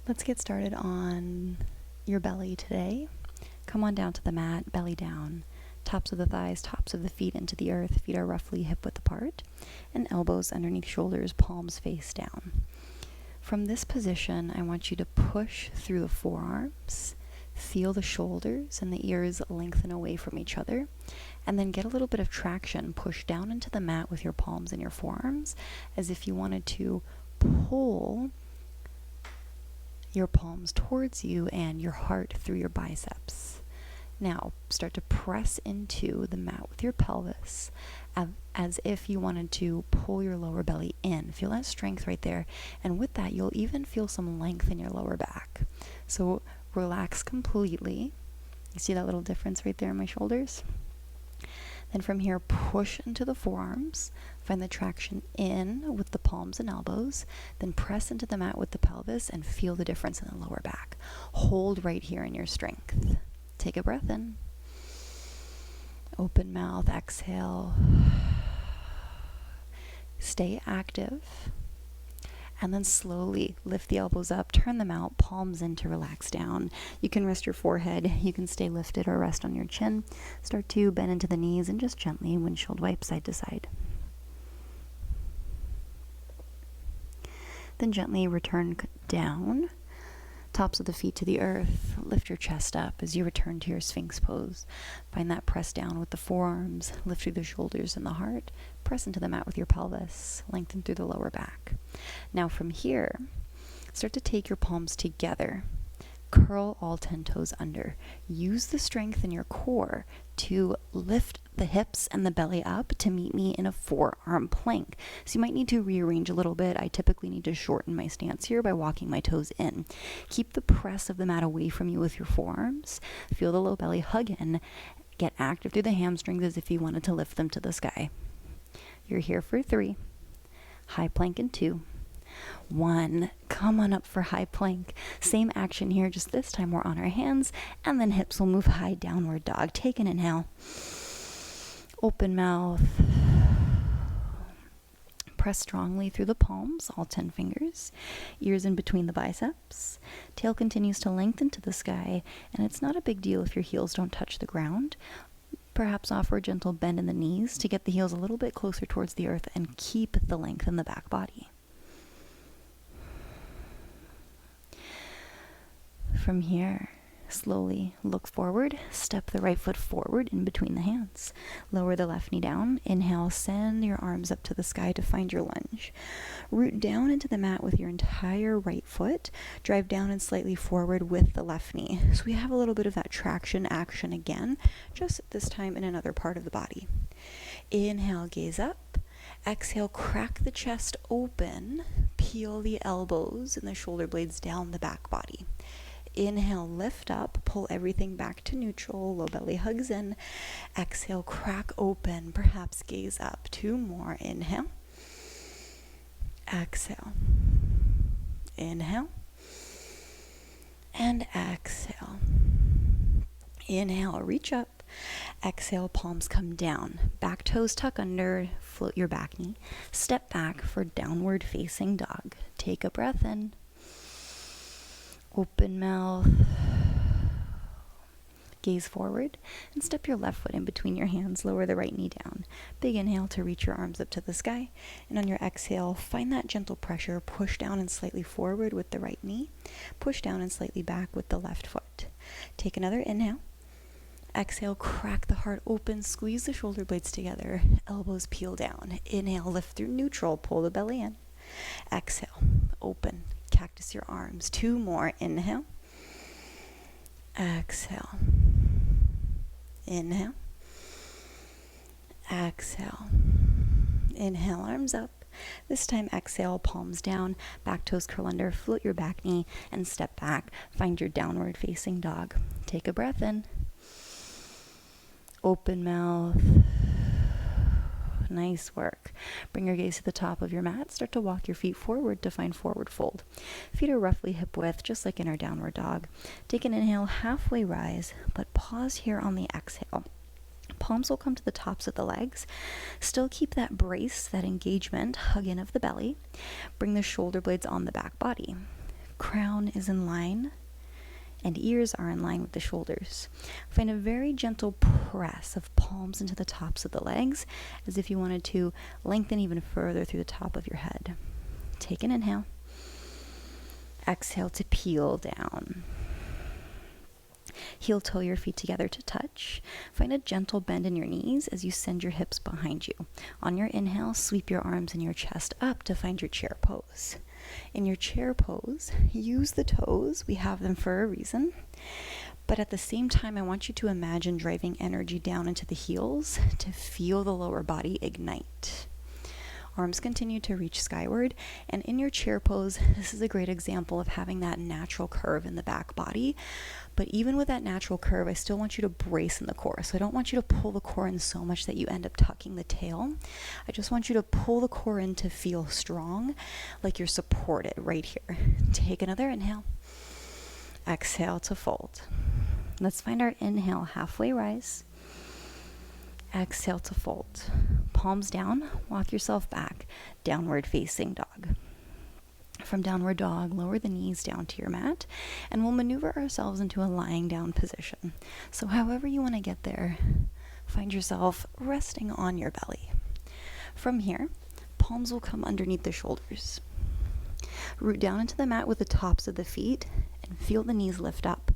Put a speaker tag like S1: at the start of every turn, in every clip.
S1: Let's get started on your belly today. Come on down to the mat, belly down. Tops of the thighs, tops of the feet into the earth. Feet are roughly hip width apart. And elbows underneath shoulders, palms face down. From this position, I want you to push through the forearms. Feel the shoulders and the ears lengthen away from each other. And then get a little bit of traction. Push down into the mat with your palms and your forearms as if you wanted to pull your palms towards you and your heart through your biceps. Now, start to press into the mat with your pelvis as if you wanted to pull your lower belly in. Feel that strength right there. And with that, you'll even feel some length in your lower back. So relax completely. You see that little difference right there in my shoulders? Then from here, push into the forearms. Find the traction in with the palms and elbows. Then press into the mat with the pelvis and feel the difference in the lower back. Hold right here in your strength. Take a breath in. Open mouth, exhale. Stay active. And then slowly lift the elbows up, turn them out, palms in to relax down. You can rest your forehead, you can stay lifted or rest on your chin. Start to bend into the knees and just gently windshield wipe side to side. Then gently return down, tops of the feet to the earth. Lift your chest up as you return to your Sphinx Pose. Find that press down with the forearms, lift through the shoulders and the heart. Press into the mat with your pelvis, lengthen through the lower back. Now from here, start to take your palms together. Curl all 10 toes under. Use the strength in your core to lift the hips and the belly up to meet me in a forearm plank. So you might need to rearrange a little bit. I typically need to shorten my stance here by walking my toes in. Keep the press of the mat away from you with your forearms. Feel the low belly hug in. Get active through the hamstrings as if you wanted to lift them to the sky. You're here for 3. High plank in 2. 1. Come on up for high plank. Same action here, just this time we're on our hands, and then hips will move high, downward dog. Take an inhale. Open mouth. Press strongly through the palms, all 10 fingers. Ears in between the biceps. Tail continues to lengthen to the sky, and it's not a big deal if your heels don't touch the ground. Perhaps offer a gentle bend in the knees to get the heels a little bit closer towards the earth and keep the length in the back body. From here, slowly look forward, step the right foot forward in between the hands. Lower the left knee down. Inhale, send your arms up to the sky to find your lunge. Root down into the mat with your entire right foot. Drive down and slightly forward with the left knee. So we have a little bit of that traction action again, just this time in another part of the body. Inhale, gaze up. Exhale, crack the chest open. Peel the elbows and the shoulder blades down the back body. Inhale, lift up, pull everything back to neutral, low belly hugs in. Exhale, crack open, perhaps gaze up. 2 more, inhale. Exhale. Inhale. And exhale. Inhale, reach up. Exhale, palms come down. Back toes tuck under, float your back knee. Step back for downward facing dog. Take a breath in. Open mouth, gaze forward, and step your left foot in between your hands. Lower the right knee down. Big inhale to reach your arms up to the sky. And on your exhale, find that gentle pressure. Push down and slightly forward with the right knee. Push down and slightly back with the left foot. Take another inhale. Exhale, crack the heart open. Squeeze the shoulder blades together. Elbows peel down. Inhale, lift through neutral. Pull the belly in. Exhale, open. Cactus your arms. 2 more. Inhale. Exhale. Inhale. Exhale. Inhale, arms up. This time exhale, palms down, back toes curl under, float your back knee, and step back. Find your downward facing dog. Take a breath in. Open mouth. Nice work. Bring your gaze to the top of your mat. Start to walk your feet forward to find forward fold. Feet are roughly hip width, just like in our downward dog. Take an inhale, halfway rise, but pause here on the exhale. Palms will come to the tops of the legs. Still keep that brace, that engagement, hug in of the belly. Bring the shoulder blades on the back body. Crown is in line and ears are in line with the shoulders. Find a very gentle press of palms into the tops of the legs, as if you wanted to lengthen even further through the top of your head. Take an inhale. Exhale to peel down. Heel toe your feet together to touch. Find a gentle bend in your knees as you send your hips behind you. On your inhale, sweep your arms and your chest up to find your chair pose. In your chair pose, use the toes. We have them for a reason. But at the same time, I want you to imagine driving energy down into the heels to feel the lower body ignite. Arms continue to reach skyward, and in your chair pose, this is a great example of having that natural curve in the back body. But even with that natural curve, I still want you to brace in the core. So I don't want you to pull the core in so much that you end up tucking the tail. I just want you to pull the core in to feel strong, like you're supported right here. Take another inhale. Exhale to fold. Let's find our inhale, halfway rise. Exhale to fold. Palms down, walk yourself back, downward facing dog. From downward dog, lower the knees down to your mat, and we'll maneuver ourselves into a lying down position. So however you want to get there, find yourself resting on your belly. From here, palms will come underneath the shoulders. Root down into the mat with the tops of the feet and feel the knees lift up.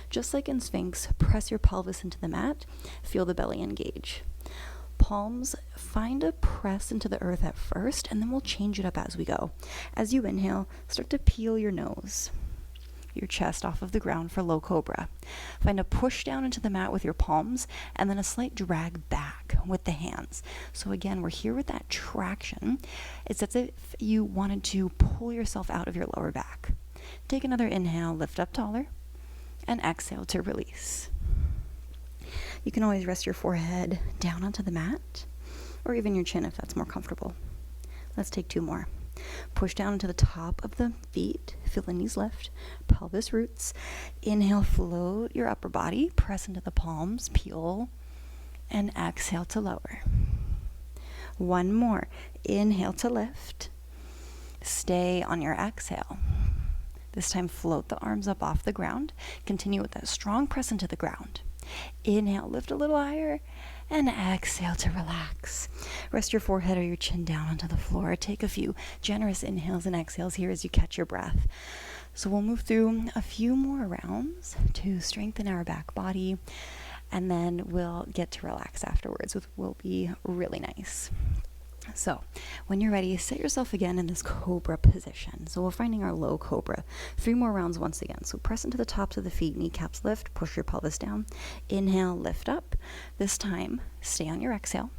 S1: Just like in Sphinx, press your pelvis into the mat, feel the belly engage. Palms, find a press into the earth at first, and then we'll change it up as we go. As you inhale, start to peel your nose, your chest off of the ground for low cobra. Find a push down into the mat with your palms, and then a slight drag back with the hands. So again, we're here with that traction. It's as if you wanted to pull yourself out of your lower back. Take another inhale, lift up taller, and exhale to release. You can always rest your forehead down onto the mat, or even your chin if that's more comfortable. Let's take two more. Push down into the top of the feet, feel the knees lift, pelvis roots. Inhale, float your upper body, press into the palms, peel, and exhale to lower. One more. Inhale to lift. Stay on your exhale. This time, float the arms up off the ground. Continue with that strong press into the ground. Inhale, lift a little higher, and exhale to relax. Rest your forehead or your chin down onto the floor. Take a few generous inhales and exhales here as you catch your breath. So we'll move through a few more rounds to strengthen our back body, and then we'll get to relax afterwards, which will be really nice. So when you're ready, set yourself again in this cobra position. So we're finding our low cobra. 3 more rounds once again. So press into the tops of the feet, kneecaps lift, push your pelvis down. Inhale, lift up. This time, stay on your exhale.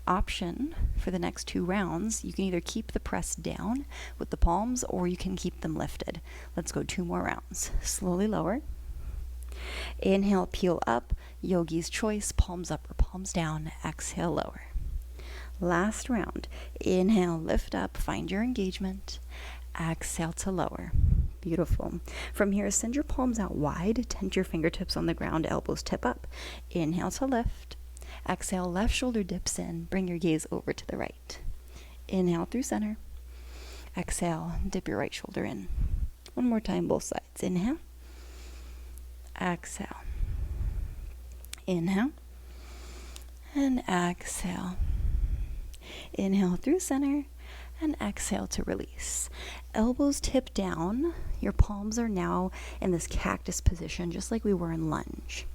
S1: Option for the next 2 rounds, you can either keep the press down with the palms or you can keep them lifted. Let's go 2 more rounds. Slowly lower. Inhale, peel up. Yogi's choice, palms up or palms down. Exhale, lower. Last round. Inhale, lift up, find your engagement. Exhale to lower. Beautiful. From here, send your palms out wide, tent your fingertips on the ground, elbows tip up. Inhale to lift. Exhale, left shoulder dips in, bring your gaze over to the right. Inhale through center. Exhale, dip your right shoulder in. One more time, both sides. Inhale. Exhale. Inhale. And exhale. Inhale through center and exhale to release. Elbows tip down. Your palms are now in this cactus position, just like we were in lunge.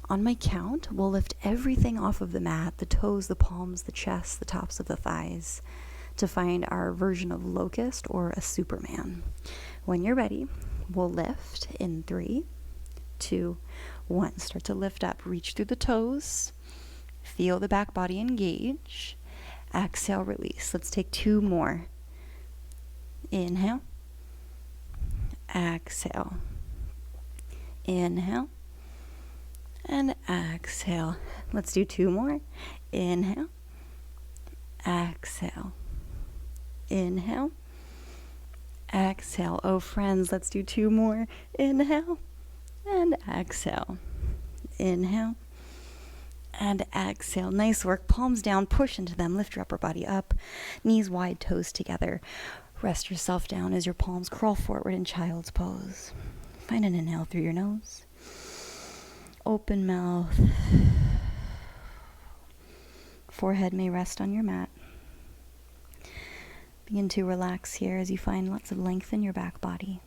S1: On my count, we'll lift everything off of the mat, the toes, the palms, the chest, the tops of the thighs, to find our version of locust or a Superman. When you're ready, we'll lift in 3, 2, 1. Start to lift up. Reach through the toes. Feel the back body engage. Exhale, release. Let's take 2 more. Inhale. Exhale. Inhale. And exhale. Let's do 2 more. Inhale. Exhale. Inhale. Exhale. Oh, friends, let's do 2 more. Inhale. And exhale. Inhale. And exhale. Nice work. Palms down, push into them. Lift your upper body up. Knees wide, toes together. Rest yourself down as your palms crawl forward in child's pose. Find an inhale through your nose. Open mouth. Forehead may rest on your mat. Begin to relax here as you find lots of length in your back body.